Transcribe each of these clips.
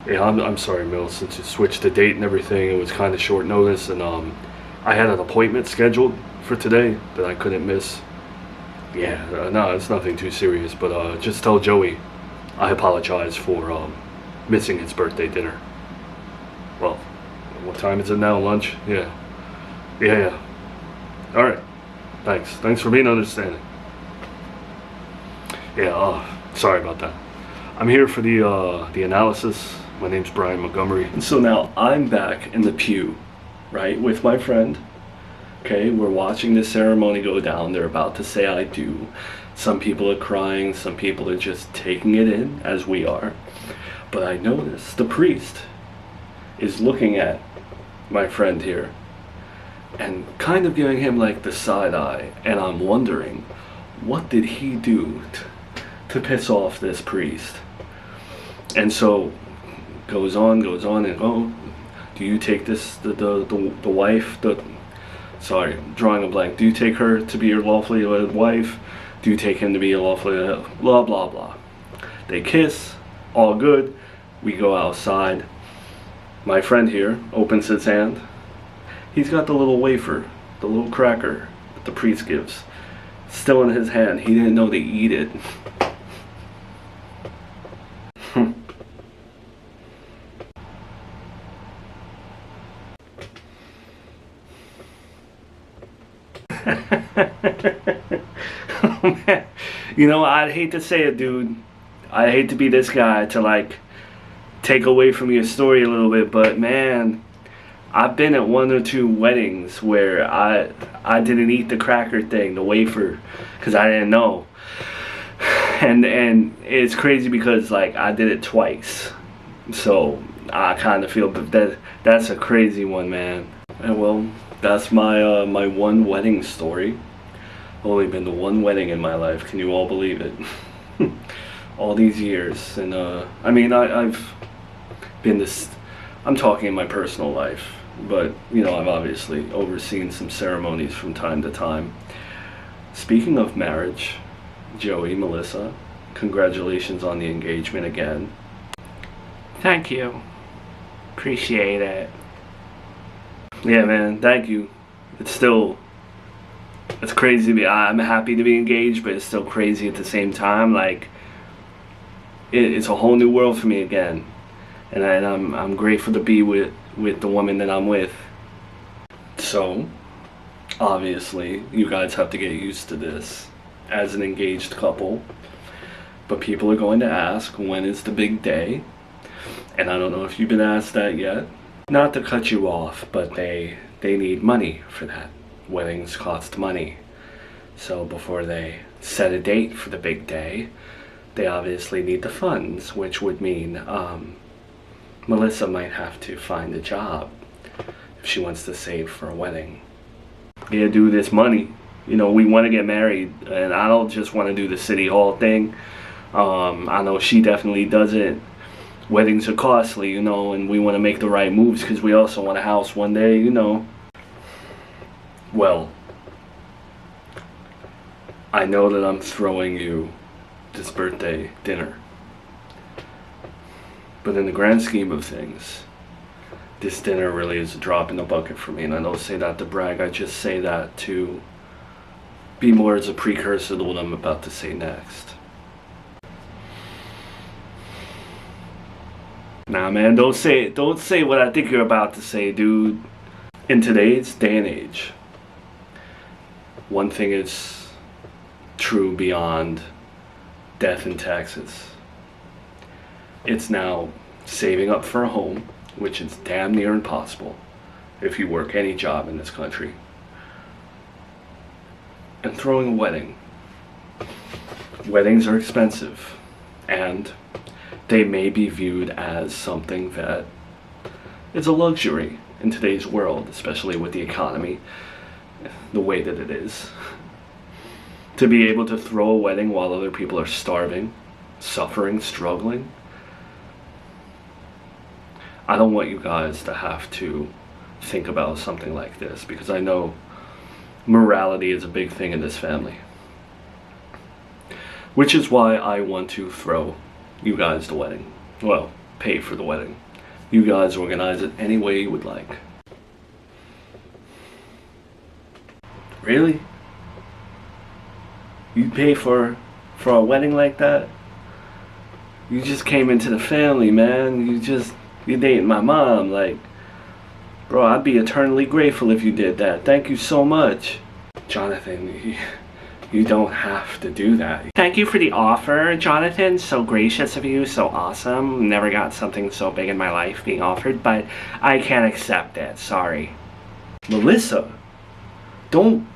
Yeah, I'm sorry, Mill. Since you switched the date and everything, it was kind of short notice, and I had an appointment scheduled for today that I couldn't miss. Yeah, no, it's nothing too serious, but just tell Joey I apologize for missing his birthday dinner. Well, what time is it now? Lunch? Yeah. Yeah, yeah. All right. Thanks. Thanks for being understanding. Yeah. Sorry about that. I'm here for the analysis. My name's Brian Montgomery. So now I'm back in the pew, right, with my friend. Okay, we're watching the ceremony go down. They're about to say I do. Some people are crying. Some people are just taking it in, as we are. But I notice the priest is looking at my friend here and kind of giving him like the side eye. And I'm wondering, what did he do to piss off this priest? And so goes on, and oh, do you take this the wife? Sorry, drawing a blank. Do you take her to be your lawfully wedded wife? Do you take him to be your lawfully blah blah blah? They kiss, all good. We go outside. My friend here opens his hand. He's got the little wafer, the little cracker that the priest gives, still in his hand. He didn't know to eat it. Oh, man. You know, I'd hate to say it, dude. I hate to be this guy to like take away from your story a little bit, but man, I've been at one or two weddings where I didn't eat the cracker thing, the wafer, because I didn't know. And it's crazy because like I did it twice, so I kind of feel that's a crazy one, man. And well, that's my my one wedding story. Only been to one wedding in my life. Can you all believe it? All these years, and I mean, I've been this. I'm talking in my personal life, but you know, I've obviously overseen some ceremonies from time to time. Speaking of marriage, Joey, Melissa, congratulations on the engagement again. Thank you. Appreciate it. Yeah, man, thank you. It's crazy to be, I'm happy to be engaged, but it's still crazy at the same time. Like, it's a whole new world for me again. And I'm grateful to be with the woman that I'm with. So, obviously, you guys have to get used to this as an engaged couple. But people are going to ask, when is the big day? And I don't know if you've been asked that yet. Not to cut you off, but they need money for that. Weddings cost money. So before they set a date for the big day, they obviously need the funds, which would mean Melissa might have to find a job if she wants to save for a wedding. Yeah, do this money. You know, we want to get married, and I don't just want to do the city hall thing. I know she definitely doesn't. Weddings are costly, you know, and we want to make the right moves because we also want a house one day, you know. Well, I know that I'm throwing you this birthday dinner, but in the grand scheme of things, this dinner really is a drop in the bucket for me. And I don't say that to brag, I just say that to be more as a precursor to what I'm about to say next. Nah, man, don't say what I think you're about to say, dude. In today's day and age, one thing is true beyond death and taxes. It's now saving up for a home, which is damn near impossible if you work any job in this country, and throwing a wedding. Weddings are expensive, and they may be viewed as something that is a luxury in today's world, especially with the economy the way that it is. To be able to throw a wedding while other people are starving, suffering, struggling. I don't want you guys to have to think about something like this, because I know morality is a big thing in this family. Which is why I want to throw you guys the wedding. Well, pay for the wedding. You guys organize it any way you would like. Really? You pay for a wedding like that? You just came into the family, man. You're dating my mom. Like, bro, I'd be eternally grateful if you did that. Thank you so much. Jonathan, you don't have to do that. Thank you for the offer, Jonathan. So gracious of you, so awesome. Never got something so big in my life being offered, but I can't accept it. Sorry. Melissa, don't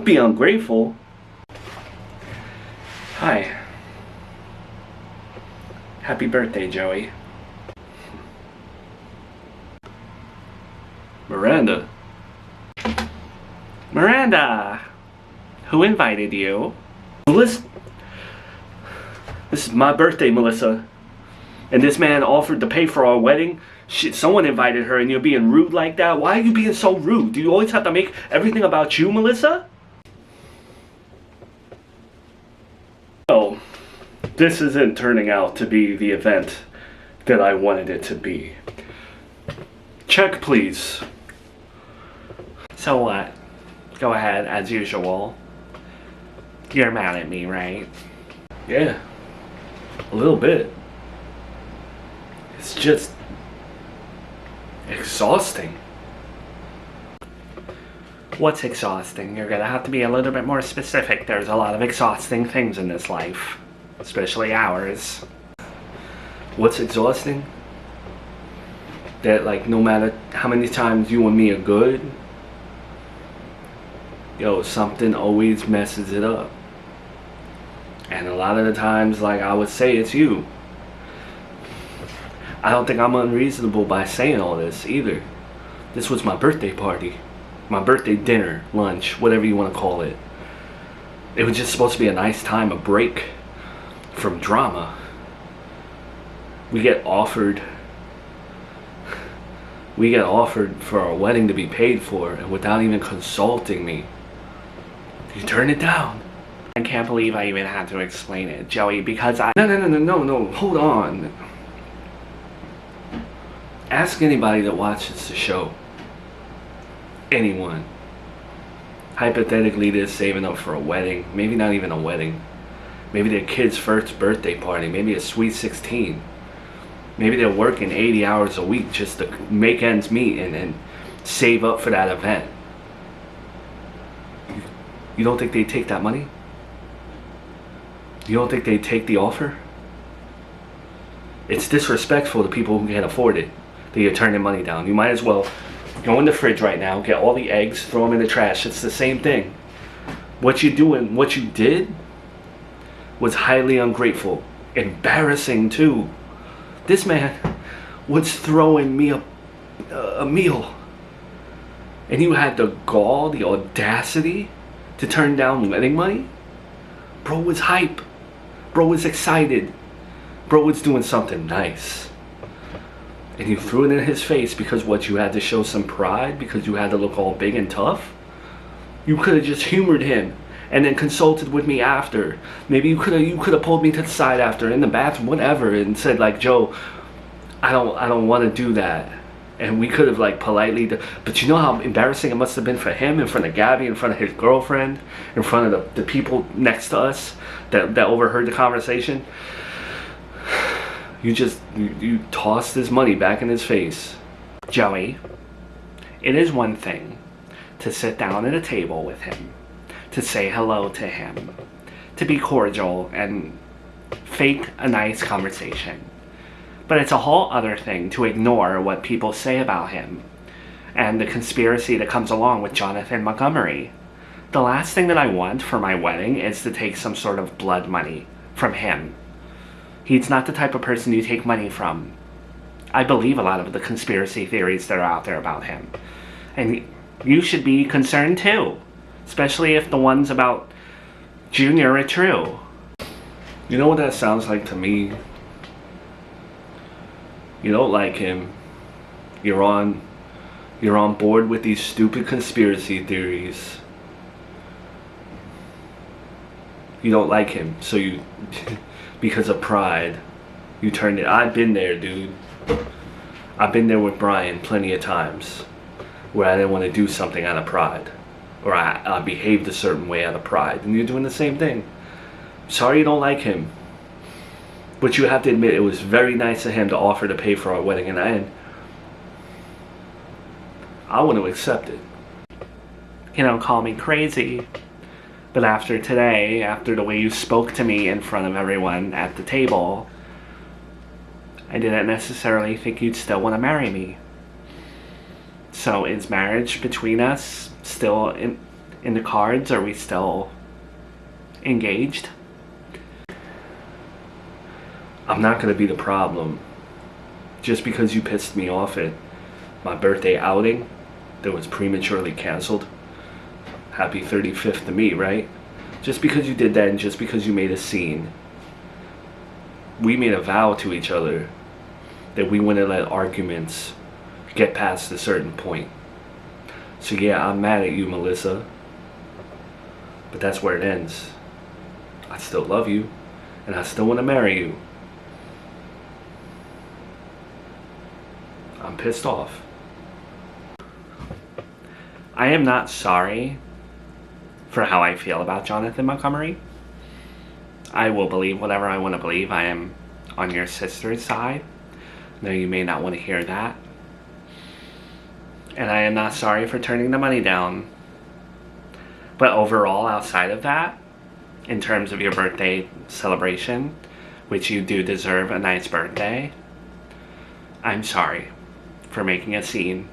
be ungrateful. Hi. Happy birthday, Joey. Miranda. Miranda! Who invited you? Melissa. This is my birthday, Melissa. And this man offered to pay for our wedding. Shit, someone invited her and you're being rude like that? Why are you being so rude? Do you always have to make everything about you, Melissa? Oh, this isn't turning out to be the event that I wanted it to be. Check, please. So what? Go ahead, as usual. You're mad at me, right? Yeah. A little bit. It's just exhausting. What's exhausting? You're gonna have to be a little bit more specific. There's a lot of exhausting things in this life. Especially ours. What's exhausting? That, like, no matter how many times you and me are good, yo, something always messes it up. And a lot of the times, like, I would say it's you. I don't think I'm unreasonable by saying all this either. This was my birthday party. My birthday dinner, lunch, whatever you want to call it. It was just supposed to be a nice time, a break from drama. We get offered for our wedding to be paid for, and without even consulting me, you turn it down. I can't believe I even had to explain it, Joey, because No, hold on. Ask anybody that watches the show. Anyone. Hypothetically, they're saving up for a wedding. Maybe not even a wedding. Maybe their kid's first birthday party. Maybe a sweet 16. Maybe they're working 80 hours a week just to make ends meet and save up for that event. You don't think they take that money? You don't think they take the offer? It's disrespectful to people who can't afford it that you're turning money down. You might as well go in the fridge right now, get all the eggs, throw them in the trash. It's the same thing. What you did was highly ungrateful. Embarrassing too. This man was throwing me a meal. And you had the gall, the audacity to turn down wedding money? Bro was hype. Bro was excited. Bro was doing something nice. And you threw it in his face because what, you had to show some pride? Because you had to look all big and tough? You could have just humored him and then consulted with me after. Maybe you could have pulled me to the side after, in the bathroom, whatever, and said like, Joe, I don't want to do that. And we could have like politely, but you know how embarrassing it must have been for him, in front of Gabby, in front of his girlfriend, in front of the people next to us that overheard the conversation. You tossed his money back in his face. Joey, it is one thing to sit down at a table with him, to say hello to him, to be cordial and fake a nice conversation. But it's a whole other thing to ignore what people say about him and the conspiracy that comes along with Jonathan Montgomery. The last thing that I want for my wedding is to take some sort of blood money from him. He's not the type of person you take money from. I believe a lot of the conspiracy theories that are out there about him. And you should be concerned too. Especially if the ones about Junior are true. You know what that sounds like to me? You don't like him. You're on board with these stupid conspiracy theories. You don't like him, so you, because of pride, You turned it. I've been there, dude. I've been there with Brian plenty of times where I didn't want to do something out of pride, or I behaved a certain way out of pride, and you're doing the same thing. Sorry you don't like him, but you have to admit it was very nice of him to offer to pay for our wedding, and I want to accept it. You know, call me crazy, but after today, after the way you spoke to me in front of everyone at the table, I didn't necessarily think you'd still want to marry me. So is marriage between us still in the cards? Are we still engaged? I'm not going to be the problem. Just because you pissed me off at my birthday outing that was prematurely canceled. Happy 35th to me, right? Just because you did that, and just because you made a scene. We made a vow to each other that we wouldn't let arguments get past a certain point. So yeah, I'm mad at you, Melissa. But that's where it ends. I still love you, and I still want to marry you. I'm pissed off. I am not sorry for how I feel about Jonathan Montgomery. I will believe whatever I want to believe. I am on your sister's side. Now you may not want to hear that. And I am not sorry for turning the money down. But overall, outside of that, in terms of your birthday celebration, which you do deserve a nice birthday, I'm sorry for making a scene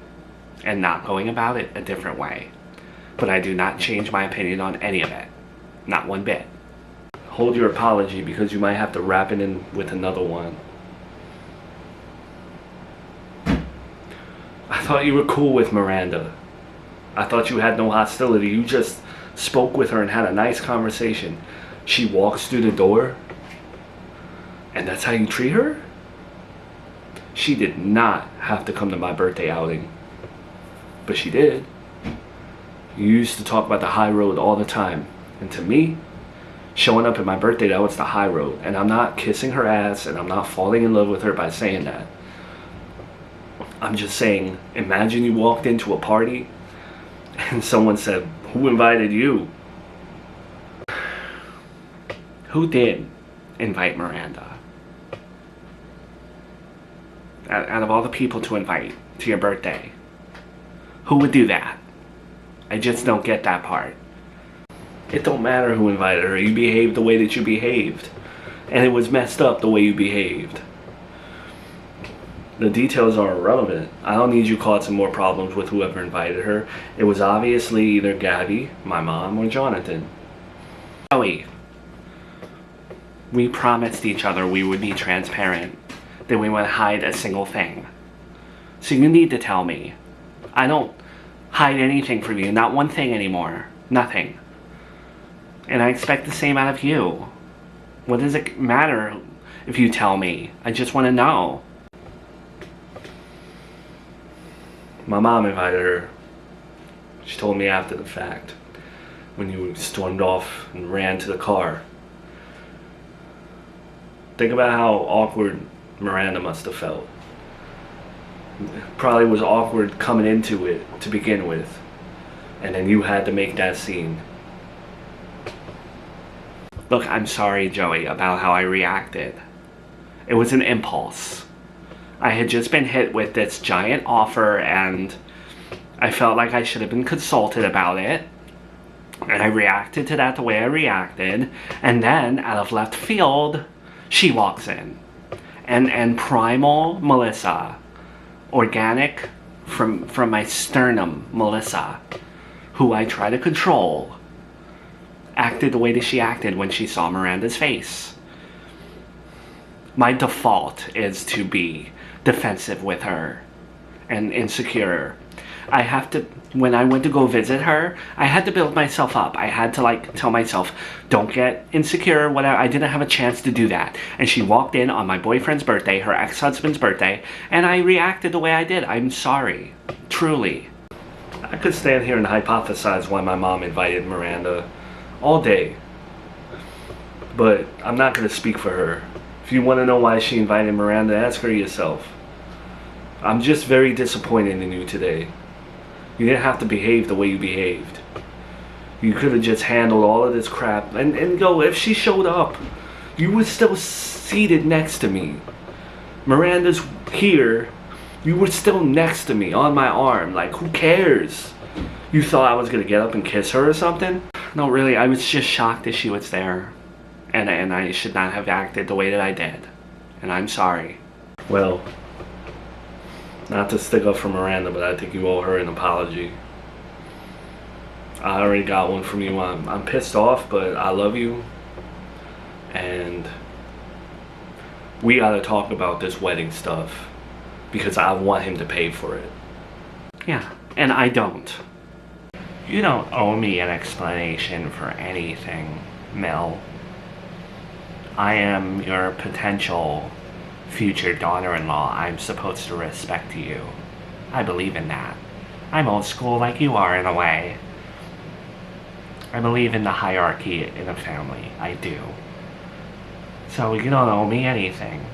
and not going about it a different way. But I do not change my opinion on any of it. Not one bit. Hold your apology, because you might have to wrap it in with another one. I thought you were cool with Miranda. I thought you had no hostility. You just spoke with her and had a nice conversation. She walks through the door, and that's how you treat her? She did not have to come to my birthday outing, but she did. You used to talk about the high road all the time, and to me, showing up at my birthday, that was the high road. And I'm not kissing her ass, and I'm not falling in love with her by saying that. I'm just saying, imagine you walked into a party and someone said, "Who invited you?" Who did invite Miranda? Out of all the people to invite to your birthday, who would do that? I just don't get that part. It don't matter who invited her. You behaved the way that you behaved. And it was messed up the way you behaved. The details are irrelevant. I don't need you causing more problems with whoever invited her. It was obviously either Gabby, my mom, or Jonathan. Joey, we promised each other we would be transparent, that we wouldn't hide a single thing. So you need to tell me. I don't hide anything from you, not one thing anymore. Nothing. And I expect the same out of you. What does it matter if you tell me? I just want to know. My mom invited her. She told me after the fact, when you stormed off and ran to the car. Think about how awkward Miranda must have felt. Probably was awkward coming into it to begin with, and then you had to make that scene. Look, I'm sorry, Joey, about how I reacted. It was an impulse. I had just been hit with this giant offer, and I felt like I should have been consulted about it. And I reacted to that the way I reacted, and then, out of left field, she walks in. And primal Melissa, organic from my sternum Melissa, who I try to control, acted the way that she acted when she saw Miranda's face. My default is to be defensive with her and insecure. I have to, when I went to go visit her, I had to build myself up. I had to tell myself, don't get insecure, whatever. I didn't have a chance to do that. And she walked in on my boyfriend's birthday, her ex-husband's birthday, and I reacted the way I did. I'm sorry. Truly. I could stand here and hypothesize why my mom invited Miranda all day. But I'm not going to speak for her. If you want to know why she invited Miranda, ask her yourself. I'm just very disappointed in you today. You didn't have to behave the way you behaved. You could have just handled all of this crap. And go, if she showed up, you were still seated next to me. Miranda's here. You were still next to me on my arm. Like, who cares? You thought I was going to get up and kiss her or something? No, really, I was just shocked that she was there. And I should not have acted the way that I did. And I'm sorry. Well, not to stick up for Miranda, but I think you owe her an apology. I already got one from you. I'm pissed off, but I love you. And we gotta talk about this wedding stuff. Because I want him to pay for it. Yeah, and I don't. You don't owe me an explanation for anything, Mel. I am your potential future daughter-in-law. I'm supposed to respect you. I believe in that. I'm old school like you are in a way. I believe in the hierarchy in a family. I do. So you don't owe me anything.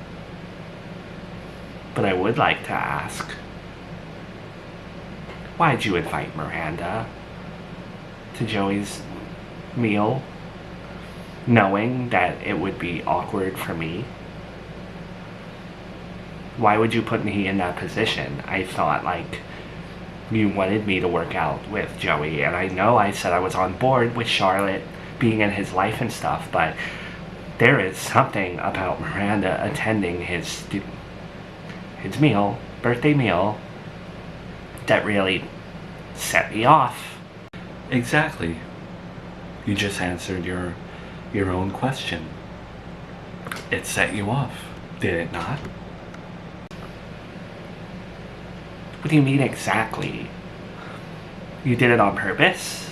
But I would like to ask, why'd you invite Miranda to Joey's meal, knowing that it would be awkward for me? Why would you put me in that position? I thought, like, you wanted me to work out with Joey, and I know I said I was on board with Charlotte being in his life and stuff, but there is something about Miranda attending his meal, birthday meal, that really set me off. Exactly. You just answered your own question. It set you off, did it not? What do you mean exactly? You did it on purpose?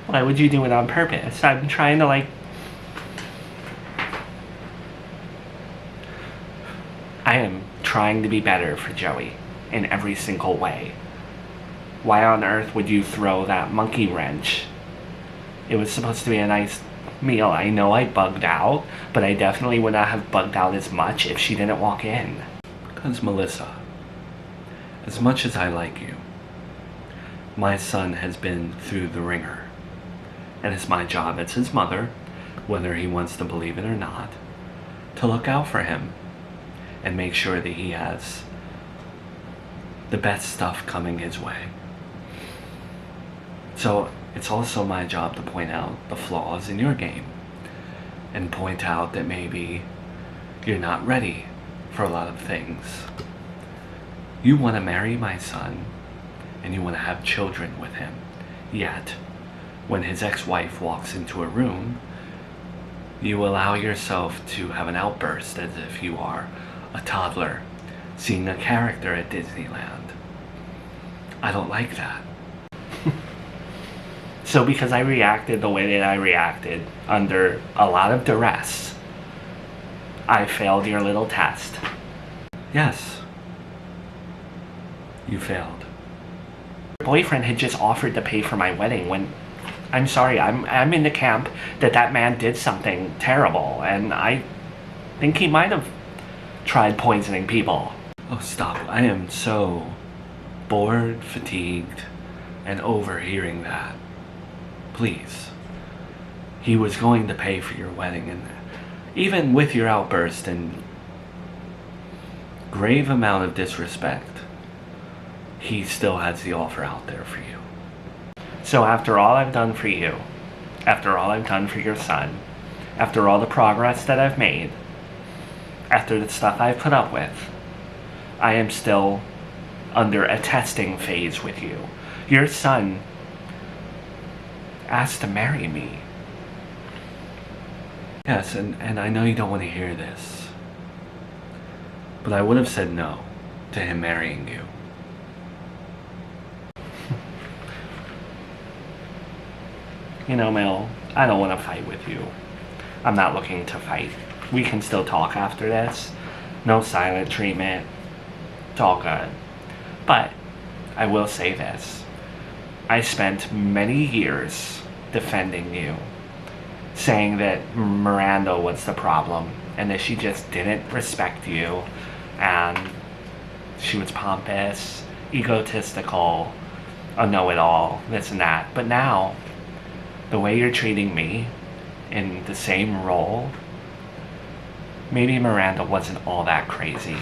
Why would you do it on purpose? I'm trying to, like... I am trying to be better for Joey in every single way. Why on earth would you throw that monkey wrench? It was supposed to be a nice meal. I know I bugged out, but I definitely would not have bugged out as much if she didn't walk in. Because Melissa, as much as I like you, my son has been through the ringer. And it's my job as his mother, whether he wants to believe it or not, to look out for him and make sure that he has the best stuff coming his way. So it's also my job to point out the flaws in your game and point out that maybe you're not ready for a lot of things. You want to marry my son and you want to have children with him. Yet, when his ex-wife walks into a room, you allow yourself to have an outburst as if you are a toddler seeing a character at Disneyland. I don't like that. So because I reacted the way that I reacted under a lot of duress, I failed your little test. Yes. You failed. Your boyfriend had just offered to pay for my wedding when... I'm sorry, I'm in the camp that man did something terrible, and I think he might have tried poisoning people. Oh, stop. I am so bored, fatigued, and overhearing that. Please. He was going to pay for your wedding, and even with your outburst and grave amount of disrespect, he still has the offer out there for you. So after all I've done for you, after all I've done for your son, after all the progress that I've made, after the stuff I've put up with, I am still under a testing phase with you. Your son asked to marry me. Yes, and I know you don't want to hear this, but I would have said no to him marrying you. You know, Mel, I don't want to fight with you. I'm not looking to fight. We can still talk after this. No silent treatment. It's all good. But I will say this. I spent many years defending you, saying that Miranda was the problem, and that she just didn't respect you, and she was pompous, egotistical, a know-it-all, this and that. But now, the way you're treating me in the same role, maybe Miranda wasn't all that crazy.